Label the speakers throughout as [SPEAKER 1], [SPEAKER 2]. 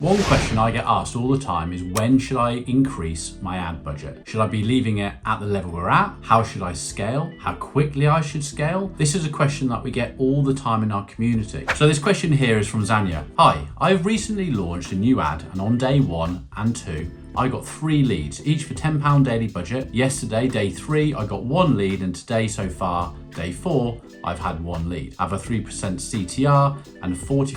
[SPEAKER 1] One question I get asked all the time is, when should I increase my ad budget? Should I be leaving it at the level we're at? How should I scale? How quickly I should scale? This is a question that we get all the time in our community. So this question here is from Zanya. Hi, I've recently launched a new ad, and on day 1 and 2, I got 3 leads, each for £10 daily budget. Yesterday, day 3, I got 1 lead, and today so far, day 4, I've had 1 lead. I have a 3% CTR and 45%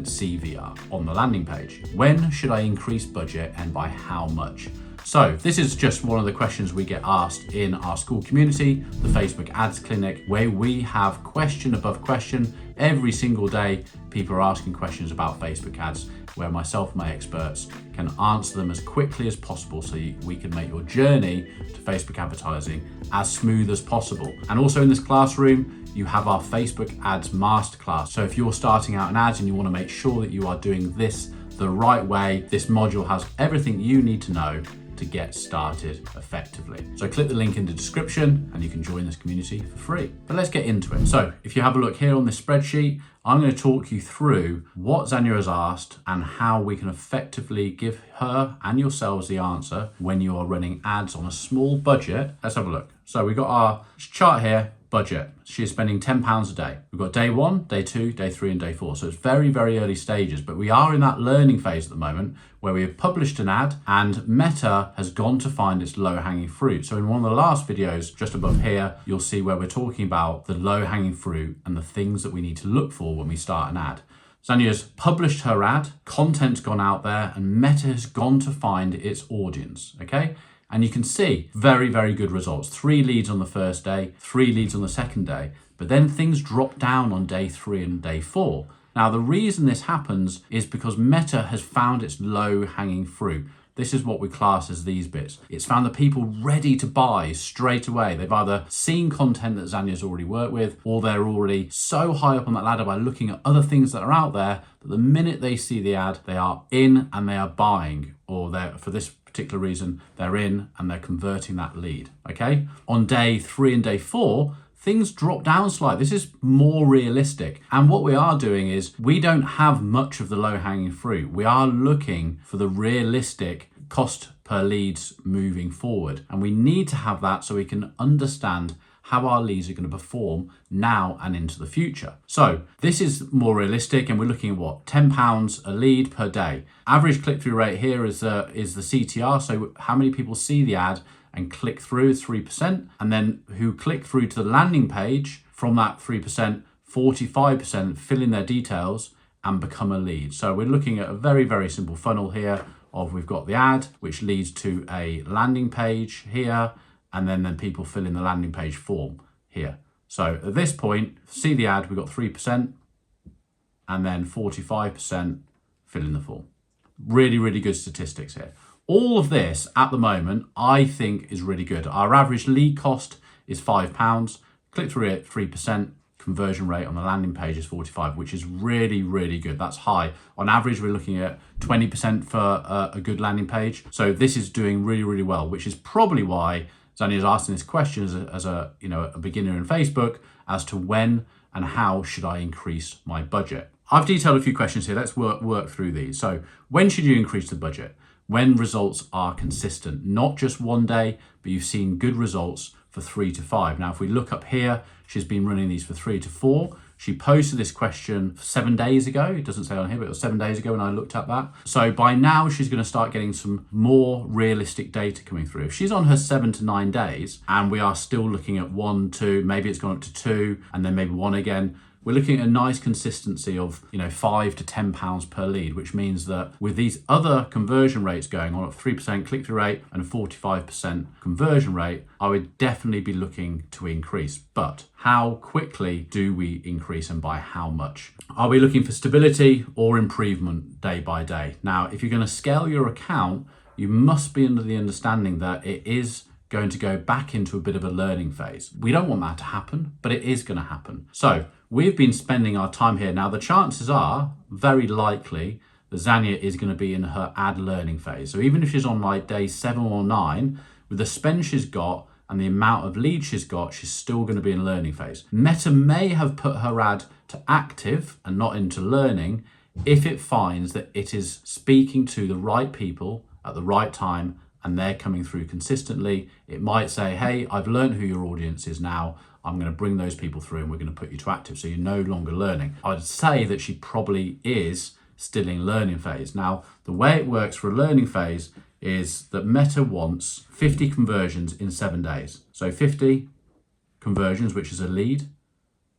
[SPEAKER 1] CVR on the landing page. When should I increase budget and by how much? So this is just one of the questions we get asked in our school community, the Facebook Ads Clinic, where we have question above question every single day. People are asking questions about Facebook ads, where myself and my experts can answer them as quickly as possible so we can make your journey to Facebook advertising as smooth as possible. And also in this classroom, you have our Facebook Ads Masterclass. So if you're starting out in ads and you want to make sure that you are doing this the right way, this module has everything you need to know to get started effectively. So click the link in the description and you can join this community for free. But let's get into it. So if you have a look here on this spreadsheet, I'm going to talk you through what Zanya has asked and how we can effectively give her and yourselves the answer when you are running ads on a small budget. Let's have a look. So we've got our chart here, budget. She is spending £10 a day. We've got day 1, day 2, day 3, and day 4. So it's very, very early stages, but we are in that learning phase at the moment where we have published an ad and Meta has gone to find its low-hanging fruit. So in one of the last videos just above here, you'll see where we're talking about the low-hanging fruit and the things that we need to look for when we start an ad. Zanya's published her ad, content's gone out there, and Meta has gone to find its audience, okay? And you can see very, very good results. 3 leads on the first day, 3 leads on the second day, but then things drop down on day 3 and day 4. Now, the reason this happens is because Meta has found its low-hanging fruit. This is what we class as these bits. It's found the people ready to buy straight away. They've either seen content that Zanya's already worked with, or they're already so high up on that ladder by looking at other things that are out there that the minute they see the ad, they are in and they are buying, or they're, for this particular reason, they're in and they're converting that lead, okay? On day 3 and day 4, things drop down slightly. This is more realistic. And what we are doing is we don't have much of the low-hanging fruit. We are looking for the realistic cost per leads moving forward. And we need to have that so we can understand how our leads are going to perform now and into the future. So this is more realistic, and we're looking at what, £10 a lead per day. Average click-through rate here is the CTR, so how many people see the ad and click through is 3%, and then who click through to the landing page from that 3%, 45% fill in their details and become a lead. So we're looking at a very, very simple funnel here of we've got the ad, which leads to a landing page here, and then people fill in the landing page form here. So at this point, see the ad, we've got 3%, and then 45% fill in the form. Really, really good statistics here. All of this at the moment, I think is really good. Our average lead cost is £5, click-through rate 3%, conversion rate on the landing page is 45, which is really, really good. That's high. On average, we're looking at 20% for a good landing page. So this is doing really, really well, which is probably why Zanya is asking this question as a beginner in Facebook as to when and how should I increase my budget. I've detailed a few questions here. Let's work through these. So when should you increase the budget? When results are consistent, not just one day, but you've seen good results for 3 to 5. Now, if we look up here, she's been running these for 3 to 4. She posted this question 7 days ago. It doesn't say on here, but it was 7 days ago when I looked at that. So by now she's going to start getting some more realistic data coming through. If she's on her 7 to 9 days and we are still looking at 1, 2, maybe it's gone up to 2 and then maybe 1 again, we're looking at a nice consistency of, £5 to £10 per lead, which means that with these other conversion rates going on at 3% click-through rate and 45% conversion rate, I would definitely be looking to increase. But how quickly do we increase and by how much? Are we looking for stability or improvement day by day? Now, if you're going to scale your account, you must be under the understanding that it is going to go back into a bit of a learning phase. We don't want that to happen, but it is going to happen. So we've been spending our time here. Now, the chances are very likely that Zanya is going to be in her ad learning phase. So even if she's on like day 7 or 9, with the spend she's got and the amount of leads she's got, she's still going to be in learning phase. Meta may have put her ad to active and not into learning if it finds that it is speaking to the right people at the right time and they're coming through consistently, it might say, hey, I've learned who your audience is now. I'm going to bring those people through and we're going to put you to active. So you're no longer learning. I'd say that she probably is still in learning phase. Now, the way it works for a learning phase is that Meta wants 50 conversions in 7 days. So 50 conversions, which is a lead,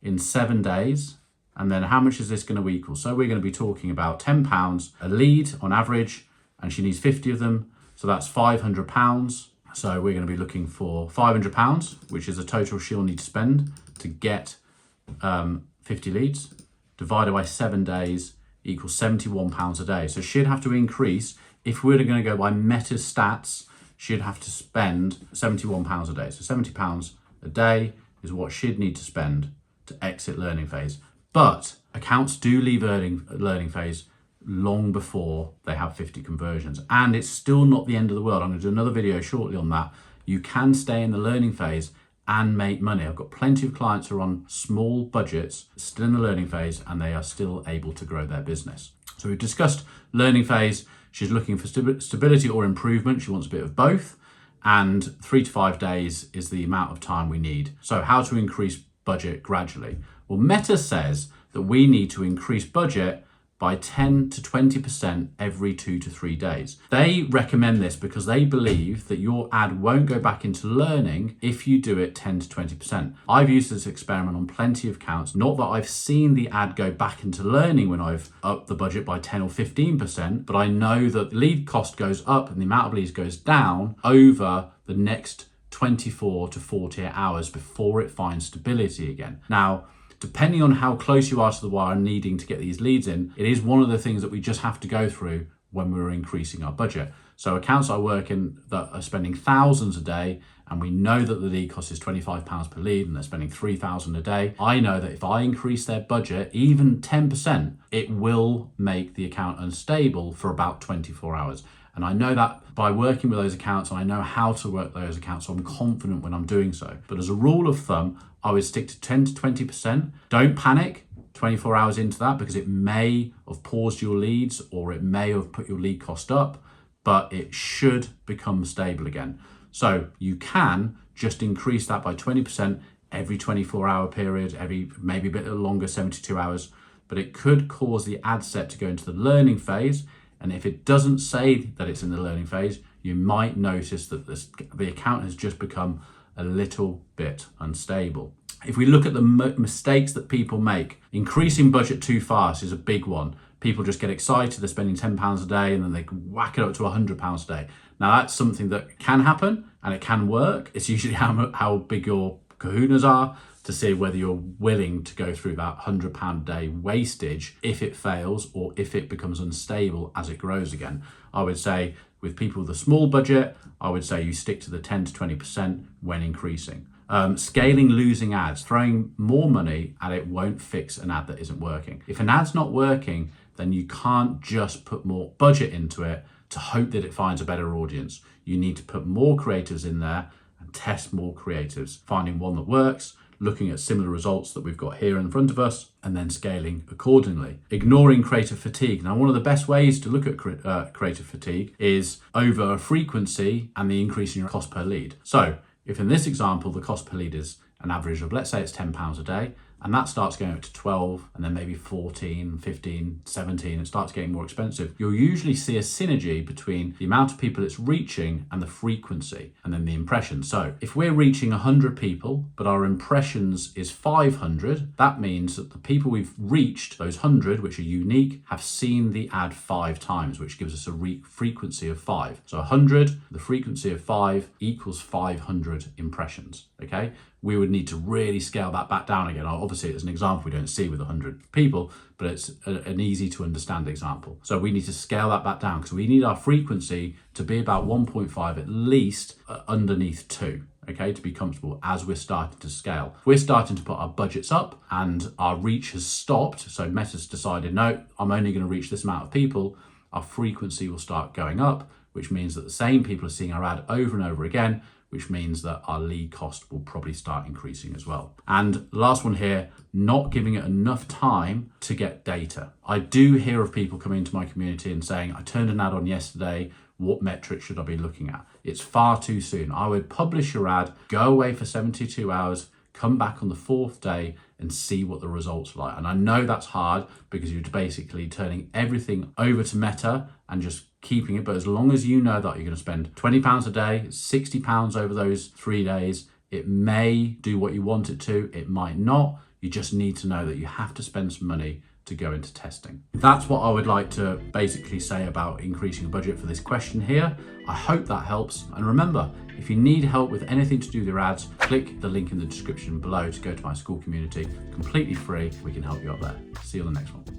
[SPEAKER 1] in 7 days. And then how much is this going to equal? So we're going to be talking about £10 a lead on average, and she needs 50 of them. So that's £500. So we're going to be looking for £500, which is the total she'll need to spend to get 50 leads, divided by 7 days equals £71 a day. So she'd have to increase, if we're going to go by Meta's stats, she'd have to spend £71 a day. So £70 a day is what she'd need to spend to exit learning phase. But accounts do leave learning phase long before they have 50 conversions. And it's still not the end of the world. I'm going to do another video shortly on that. You can stay in the learning phase and make money. I've got plenty of clients who are on small budgets, still in the learning phase, and they are still able to grow their business. So we've discussed learning phase. She's looking for stability or improvement. She wants a bit of both. And 3 to 5 days is the amount of time we need. So how to increase budget gradually? Well, Meta says that we need to increase budget by 10 to 20% every 2 to 3 days. They recommend this because they believe that your ad won't go back into learning if you do it 10 to 20%. I've used this experiment on plenty of accounts. Not that I've seen the ad go back into learning when I've upped the budget by 10 or 15%, but I know that the lead cost goes up and the amount of leads goes down over the next 24 to 48 hours before it finds stability again. Now, depending on how close you are to the wire and needing to get these leads in, it is one of the things that we just have to go through when we're increasing our budget. So accounts I work in that are spending thousands a day, and we know that the lead cost is £25 per lead and they're spending 3,000 a day. I know that if I increase their budget, even 10%, it will make the account unstable for about 24 hours. And I know that by working with those accounts, and I know how to work those accounts, so I'm confident when I'm doing so. But as a rule of thumb, I would stick to 10 to 20%. Don't panic 24 hours into that, because it may have paused your leads or it may have put your lead cost up, but it should become stable again. So you can just increase that by 20% every 24-hour period, every maybe a bit longer, 72 hours, but it could cause the ad set to go into the learning phase. And if it doesn't say that it's in the learning phase, you might notice that the account has just become a little bit unstable. If we look at the mistakes that people make, increasing budget too fast is a big one. People just get excited, they're spending £10 a day and then they whack it up to £100 a day. Now that's something that can happen and it can work. It's usually how big your kahunas are to see whether you're willing to go through that £100 a day wastage if it fails or if it becomes unstable as it grows again. I would say with people with a small budget, I would say you stick to the 10 to 20% when increasing. Scaling losing ads, throwing more money at it won't fix an ad that isn't working. If an ad's not working, then you can't just put more budget into it to hope that it finds a better audience. You need to put more creatives in there and test more creatives, finding one that works, looking at similar results that we've got here in front of us, and then scaling accordingly. Ignoring creative fatigue. Now, one of the best ways to look at creative fatigue is over frequency and the increase in your cost per lead. So if in this example, the cost per lead is an average of, let's say it's £10 a day, and that starts going up to 12 and then maybe 14, 15, 17, it starts getting more expensive, you'll usually see a synergy between the amount of people it's reaching and the frequency and then the impressions. So if we're reaching 100 people, but our impressions is 500, that means that the people we've reached, those 100, which are unique, have seen the ad 5 times, which gives us a frequency of 5. So 100, the frequency of 5 equals 500 impressions, okay? We would need to really scale that back down again. Obviously, it's an example we don't see with 100 people, but it's an easy to understand example. So we need to scale that back down because we need our frequency to be about 1.5 at least underneath 2, okay, to be comfortable as we're starting to scale. If we're starting to put our budgets up and our reach has stopped, so Meta's decided, no, I'm only going to reach this amount of people, our frequency will start going up, which means that the same people are seeing our ad over and over again, which means that our lead cost will probably start increasing as well. And last one here, not giving it enough time to get data. I do hear of people coming into my community and saying, I turned an ad on yesterday, what metrics should I be looking at? It's far too soon. I would publish your ad, go away for 72 hours, come back on the 4th day and see what the results are like. And I know that's hard because you're basically turning everything over to Meta and just keeping it. But as long as you know that you're going to spend £20 a day, £60 over those 3 days, it may do what you want it to, it might not. You just need to know that you have to spend some money to go into testing. That's what I would like to basically say about increasing a budget for this question here. I hope that helps. And remember, if you need help with anything to do with your ads, click the link in the description below to go to my school community, completely free. We can help you out there. See you on the next one.